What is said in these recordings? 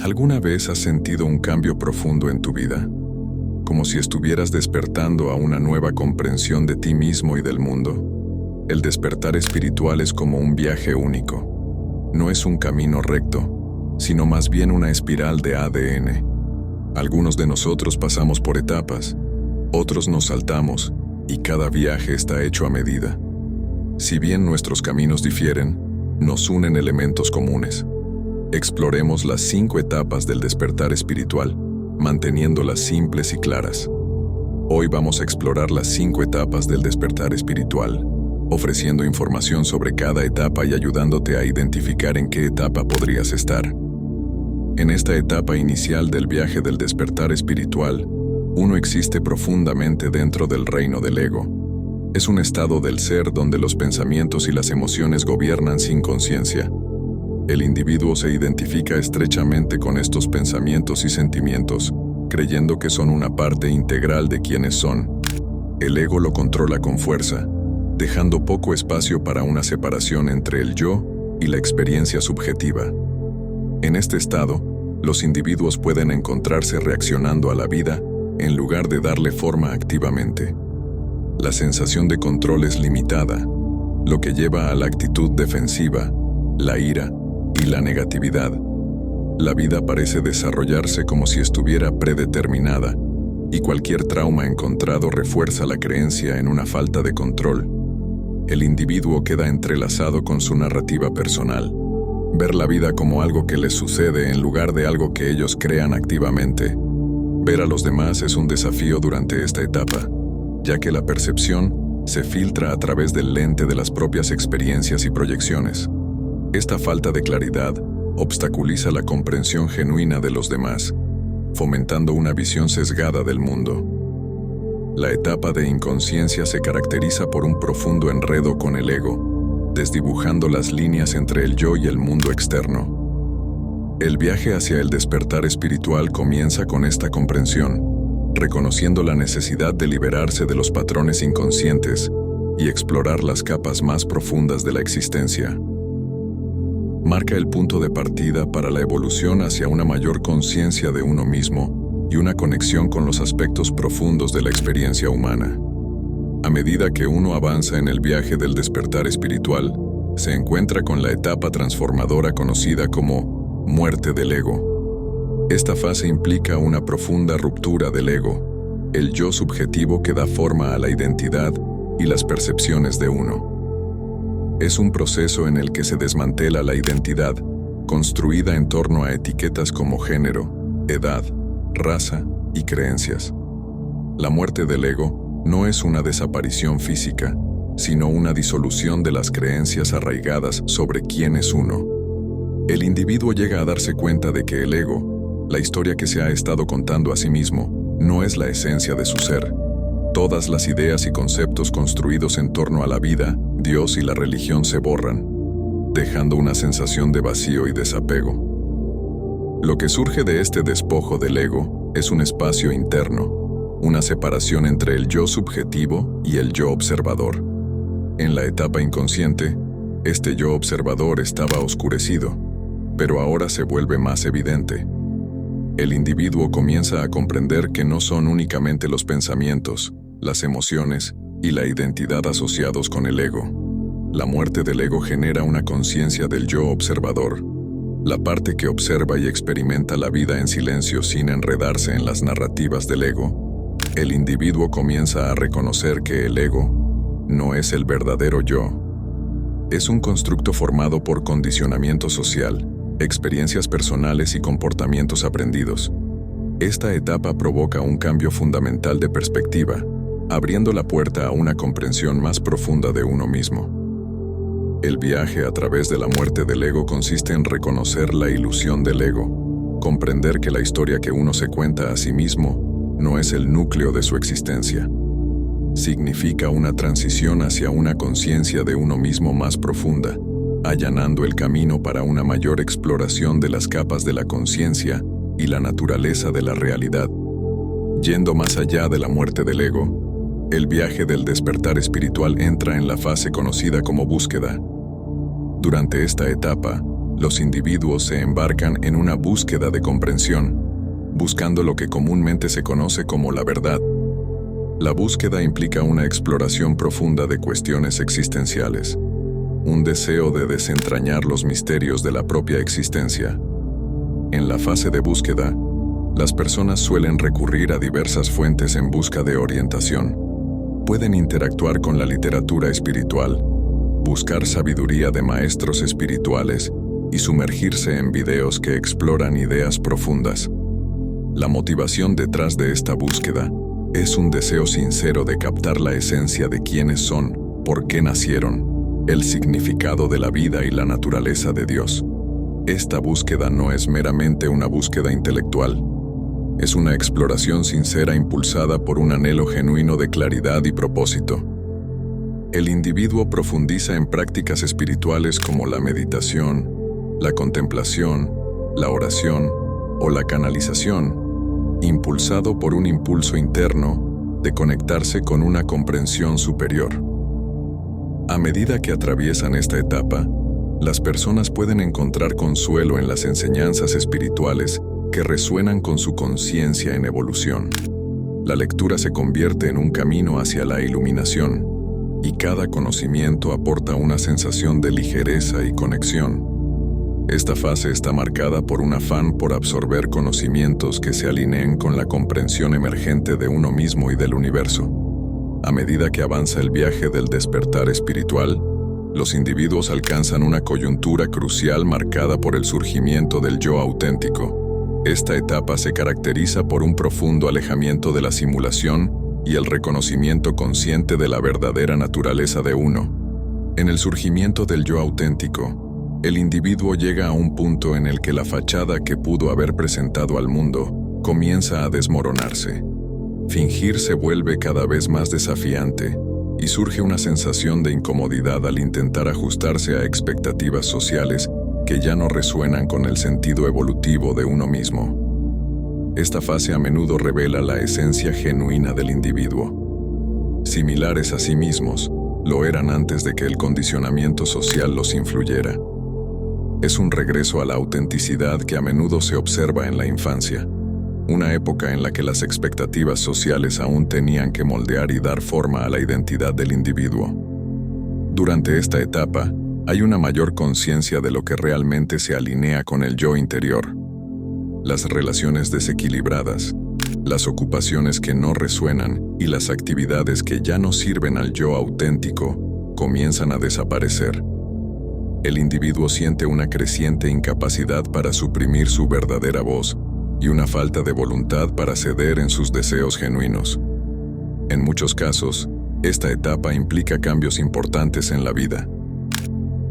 ¿Alguna vez has sentido un cambio profundo en tu vida? Como si estuvieras despertando a una nueva comprensión de ti mismo y del mundo. El despertar espiritual es como un viaje único. No es un camino recto, sino más bien una espiral de ADN. Algunos de nosotros pasamos por etapas, otros nos saltamos, y cada viaje está hecho a medida. Si bien nuestros caminos difieren, nos unen elementos comunes. Exploremos las 5 etapas del despertar espiritual, manteniéndolas simples y claras. Hoy vamos a explorar las 5 etapas del despertar espiritual, ofreciendo información sobre cada etapa y ayudándote a identificar en qué etapa podrías estar. En esta etapa inicial del viaje del despertar espiritual, uno existe profundamente dentro del reino del ego. Es un estado del ser donde los pensamientos y las emociones gobiernan sin conciencia. El individuo se identifica estrechamente con estos pensamientos y sentimientos, creyendo que son una parte integral de quienes son. El ego lo controla con fuerza, dejando poco espacio para una separación entre el yo y la experiencia subjetiva. En este estado, los individuos pueden encontrarse reaccionando a la vida en lugar de darle forma activamente. La sensación de control es limitada, lo que lleva a la actitud defensiva, la ira y la negatividad. La vida parece desarrollarse como si estuviera predeterminada, y cualquier trauma encontrado refuerza la creencia en una falta de control. El individuo queda entrelazado con su narrativa personal. Ver la vida como algo que les sucede en lugar de algo que ellos crean activamente. Ver a los demás es un desafío durante esta etapa, ya que la percepción se filtra a través del lente de las propias experiencias y proyecciones. Esta falta de claridad obstaculiza la comprensión genuina de los demás, fomentando una visión sesgada del mundo. La etapa de inconsciencia se caracteriza por un profundo enredo con el ego, desdibujando las líneas entre el yo y el mundo externo. El viaje hacia el despertar espiritual comienza con esta comprensión, reconociendo la necesidad de liberarse de los patrones inconscientes y explorar las capas más profundas de la existencia. Marca el punto de partida para la evolución hacia una mayor conciencia de uno mismo y una conexión con los aspectos profundos de la experiencia humana. A medida que uno avanza en el viaje del despertar espiritual, se encuentra con la etapa transformadora conocida como muerte del ego. Esta fase implica una profunda ruptura del ego, el yo subjetivo que da forma a la identidad y las percepciones de uno. Es un proceso en el que se desmantela la identidad, construida en torno a etiquetas como género, edad, raza y creencias. La muerte del ego no es una desaparición física, sino una disolución de las creencias arraigadas sobre quién es uno. El individuo llega a darse cuenta de que el ego, la historia que se ha estado contando a sí mismo, no es la esencia de su ser. Todas las ideas y conceptos construidos en torno a la vida, Dios y la religión se borran, dejando una sensación de vacío y desapego. Lo que surge de este despojo del ego es un espacio interno, una separación entre el yo subjetivo y el yo observador. En la etapa inconsciente, este yo observador estaba oscurecido, pero ahora se vuelve más evidente. El individuo comienza a comprender que no son únicamente los pensamientos, las emociones y la identidad asociados con el ego. La muerte del ego genera una conciencia del yo observador, la parte que observa y experimenta la vida en silencio sin enredarse en las narrativas del ego. El individuo comienza a reconocer que el ego no es el verdadero yo. Es un constructo formado por condicionamiento social, experiencias personales y comportamientos aprendidos. Esta etapa provoca un cambio fundamental de perspectiva, abriendo la puerta a una comprensión más profunda de uno mismo. El viaje a través de la muerte del ego consiste en reconocer la ilusión del ego, comprender que la historia que uno se cuenta a sí mismo no es el núcleo de su existencia. Significa una transición hacia una conciencia de uno mismo más profunda, allanando el camino para una mayor exploración de las capas de la conciencia y la naturaleza de la realidad. Yendo más allá de la muerte del ego, el viaje del despertar espiritual entra en la fase conocida como búsqueda. Durante esta etapa, los individuos se embarcan en una búsqueda de comprensión, buscando lo que comúnmente se conoce como la verdad. La búsqueda implica una exploración profunda de cuestiones existenciales, un deseo de desentrañar los misterios de la propia existencia. En la fase de búsqueda, las personas suelen recurrir a diversas fuentes en busca de orientación. Pueden interactuar con la literatura espiritual, buscar sabiduría de maestros espirituales y sumergirse en videos que exploran ideas profundas. La motivación detrás de esta búsqueda es un deseo sincero de captar la esencia de quiénes son, por qué nacieron, el significado de la vida y la naturaleza de Dios. Esta búsqueda no es meramente una búsqueda intelectual. Es una exploración sincera impulsada por un anhelo genuino de claridad y propósito. El individuo profundiza en prácticas espirituales como la meditación, la contemplación, la oración o la canalización, impulsado por un impulso interno de conectarse con una comprensión superior. A medida que atraviesan esta etapa, las personas pueden encontrar consuelo en las enseñanzas espirituales que resuenan con su conciencia en evolución. La lectura se convierte en un camino hacia la iluminación, y cada conocimiento aporta una sensación de ligereza y conexión. Esta fase está marcada por un afán por absorber conocimientos que se alineen con la comprensión emergente de uno mismo y del universo. A medida que avanza el viaje del despertar espiritual, los individuos alcanzan una coyuntura crucial marcada por el surgimiento del yo auténtico. Esta etapa se caracteriza por un profundo alejamiento de la simulación y el reconocimiento consciente de la verdadera naturaleza de uno. En el surgimiento del yo auténtico, el individuo llega a un punto en el que la fachada que pudo haber presentado al mundo comienza a desmoronarse. Fingir se vuelve cada vez más desafiante y surge una sensación de incomodidad al intentar ajustarse a expectativas sociales que ya no resuenan con el sentido evolutivo de uno mismo. Esta fase a menudo revela la esencia genuina del individuo. Similares a sí mismos, lo eran antes de que el condicionamiento social los influyera. Es un regreso a la autenticidad que a menudo se observa en la infancia, una época en la que las expectativas sociales aún tenían que moldear y dar forma a la identidad del individuo. Durante esta etapa, hay una mayor conciencia de lo que realmente se alinea con el yo interior. Las relaciones desequilibradas, las ocupaciones que no resuenan y las actividades que ya no sirven al yo auténtico comienzan a desaparecer. El individuo siente una creciente incapacidad para suprimir su verdadera voz y una falta de voluntad para ceder en sus deseos genuinos. En muchos casos, esta etapa implica cambios importantes en la vida.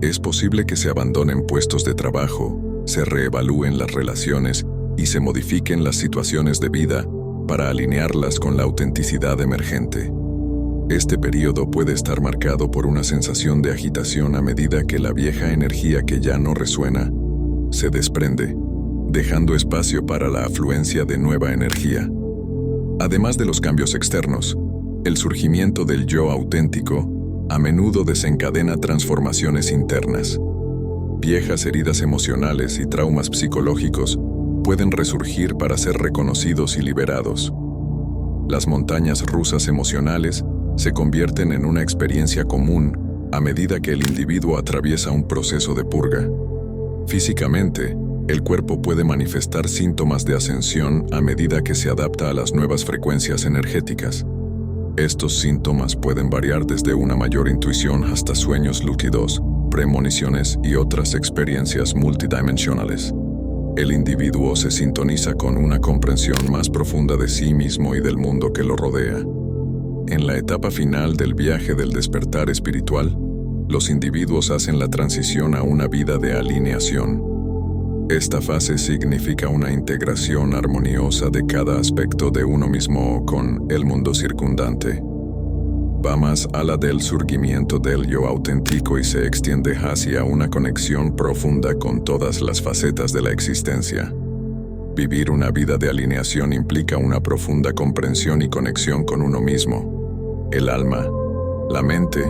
Es posible que se abandonen puestos de trabajo, se reevalúen las relaciones y se modifiquen las situaciones de vida para alinearlas con la autenticidad emergente. Este periodo puede estar marcado por una sensación de agitación a medida que la vieja energía que ya no resuena se desprende, dejando espacio para la afluencia de nueva energía. Además de los cambios externos, el surgimiento del yo auténtico a menudo desencadena transformaciones internas. Viejas heridas emocionales y traumas psicológicos pueden resurgir para ser reconocidos y liberados. Las montañas rusas emocionales se convierten en una experiencia común a medida que el individuo atraviesa un proceso de purga. Físicamente, el cuerpo puede manifestar síntomas de ascensión a medida que se adapta a las nuevas frecuencias energéticas. Estos síntomas pueden variar desde una mayor intuición hasta sueños lúcidos, premoniciones y otras experiencias multidimensionales. El individuo se sintoniza con una comprensión más profunda de sí mismo y del mundo que lo rodea. En la etapa final del viaje del despertar espiritual, los individuos hacen la transición a una vida de alineación. Esta fase significa una integración armoniosa de cada aspecto de uno mismo con el mundo circundante. Va más allá del surgimiento del yo auténtico y se extiende hacia una conexión profunda con todas las facetas de la existencia. Vivir una vida de alineación implica una profunda comprensión y conexión con uno mismo, el alma, la mente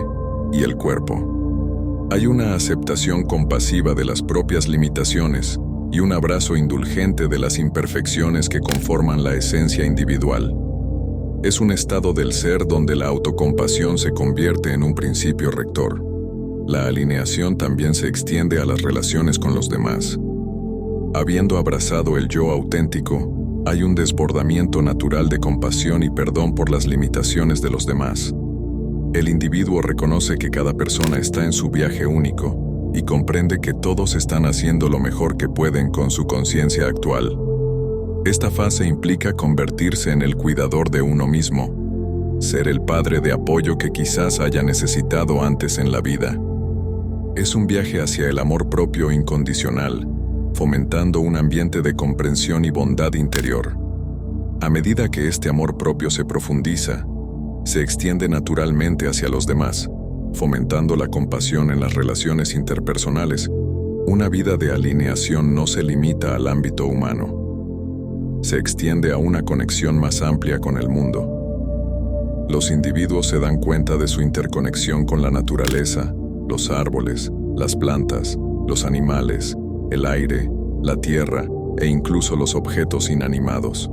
y el cuerpo. Hay una aceptación compasiva de las propias limitaciones y un abrazo indulgente de las imperfecciones que conforman la esencia individual. Es un estado del ser donde la autocompasión se convierte en un principio rector. La alineación también se extiende a las relaciones con los demás. Habiendo abrazado el yo auténtico, hay un desbordamiento natural de compasión y perdón por las limitaciones de los demás. El individuo reconoce que cada persona está en su viaje único y comprende que todos están haciendo lo mejor que pueden con su conciencia actual. Esta fase implica convertirse en el cuidador de uno mismo, ser el padre de apoyo que quizás haya necesitado antes en la vida. Es un viaje hacia el amor propio incondicional, fomentando un ambiente de comprensión y bondad interior. A medida que este amor propio se profundiza, se extiende naturalmente hacia los demás, fomentando la compasión en las relaciones interpersonales. Una vida de alineación no se limita al ámbito humano. Se extiende a una conexión más amplia con el mundo. Los individuos se dan cuenta de su interconexión con la naturaleza, los árboles, las plantas, los animales, el aire, la tierra e incluso los objetos inanimados.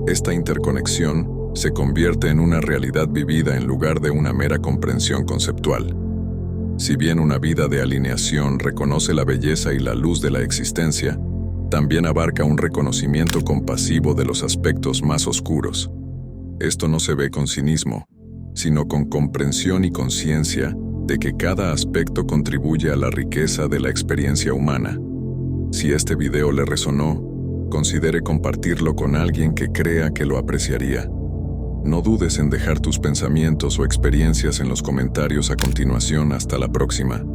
Esta interconexión se convierte en una realidad vivida en lugar de una mera comprensión conceptual. Si bien una vida de alineación reconoce la belleza y la luz de la existencia, también abarca un reconocimiento compasivo de los aspectos más oscuros. Esto no se ve con cinismo, sino con comprensión y conciencia de que cada aspecto contribuye a la riqueza de la experiencia humana. Si este video le resonó, considere compartirlo con alguien que crea que lo apreciaría. No dudes en dejar tus pensamientos o experiencias en los comentarios a continuación. Hasta la próxima.